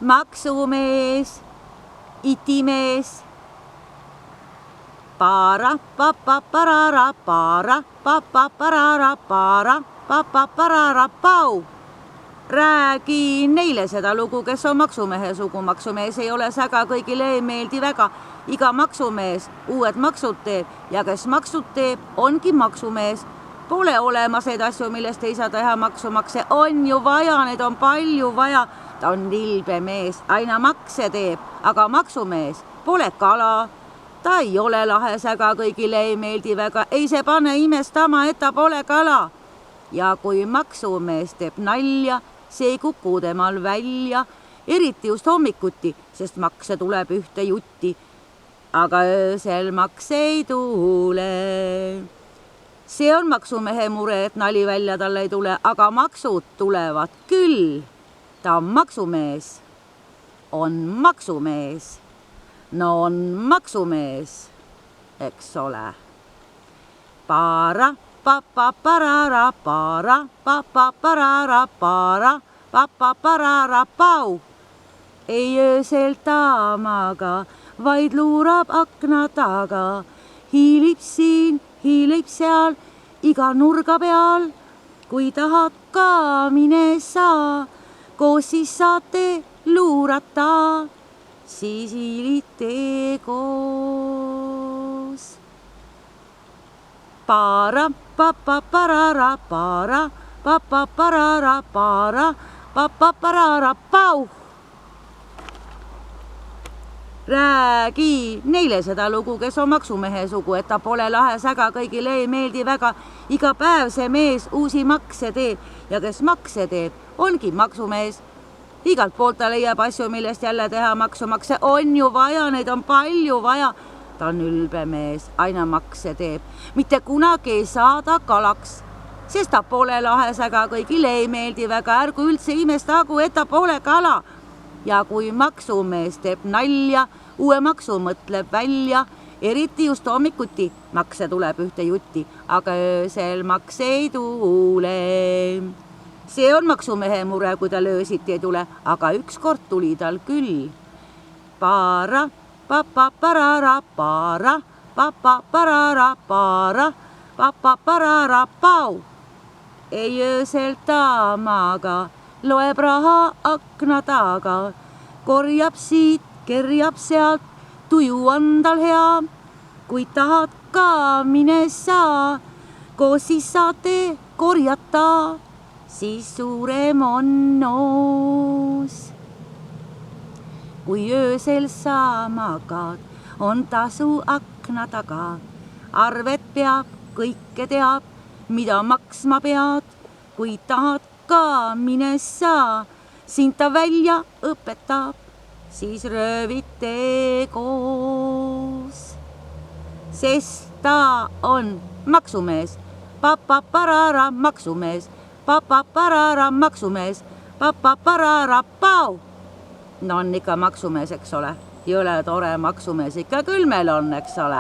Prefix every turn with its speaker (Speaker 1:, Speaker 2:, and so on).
Speaker 1: maksumees, itimees. Para, papa, parara, para, papa, parara, para, papa, parara, pau. Räägi neile seda lugu, kes on maksumehe sugu. Maksumees ei ole säga, kõigile ei meeldi väga. Iga maksumees uued maksud teeb ja kes maksud teeb, ongi maksumees. Pole olemas neid asju, millest ei saa teha maksumakse. On ju vaja, need on palju vaja. Ta on lilbe mees, aina makse teeb, aga maksumees pole kala. Ta ei ole lahe säga, kõigile ei meeldi väga. Ei se pane imestama, et ta pole kala. Ja kui maksumees teeb nalja, see ei kuku temal välja, eriti just hommikuti, sest makse tuleb ühte jutti. Aga öösel makse ei tule. See on maksumehe mure, et nali välja talle ei tule, aga maksud tulevad küll. Ta on maksumees. On maksumees. No on maksumees, eks ole. Para, papa, parara, para, papa, parara, para, papa, parara, pau. Ei öösel taamaga, vaid luurab akna taga. Hiilib siin, hiilib seal, iga nurga peal. Kui tahad ka, mine saa, koos siis saate luurata. Siis hiilite koos. Para, papa, parara, para, papa, parara, para, papa, parara, pau. Räägi neile seda lugu, kes on maksumehe sugu, et ta pole lahe säga, kõigile ei meeldi väga. Iga päev see mees uusi makse teeb ja kes makse teeb, ongi maksumees. Igalt poolt ta leiab asju, millest jälle teha maksumakse. On ju vaja, neid on palju vaja. Ta on ülbe mees, aina makse teeb. Mitte kunagi ei saa ta kalaks, sest ta pole lahe säga, kõigile ei meeldi väga. Ärgu üldse imestagu, et ta pole kala. Ja kui maksumees teeb nalja, uue maksu mõtleb välja, eriti just hommikuti makse tuleb ühte jutti, aga öösel makse ei tule. See on maksumehe mure, kui tal öösiti ei tule, aga ükskord tuli tal küll. Para, papa, parara, para, papa, parara, para, papa, parara, pau. Ei öösel taamaga, loeb raha akna taga. Korjab siit, kerjab sealt, tuju on tal hea. Kui tahad ka, mine saa, koos siis saate korjata. Siis suurem on noos. Kui öösel sa magad, on tasu akna taga. Arvet peab, kõike teab, mida maksma pead. Kui tahad ka, mine saa, sind ta välja õpetab. Siis röövite koos. Sest ta on maksumees, papa parara maksumees. Papa parara maksumees, papa parara pau. No on ikka maksumees, eks ole. Jõle tore maksumees ikka küll meil on, eks ole.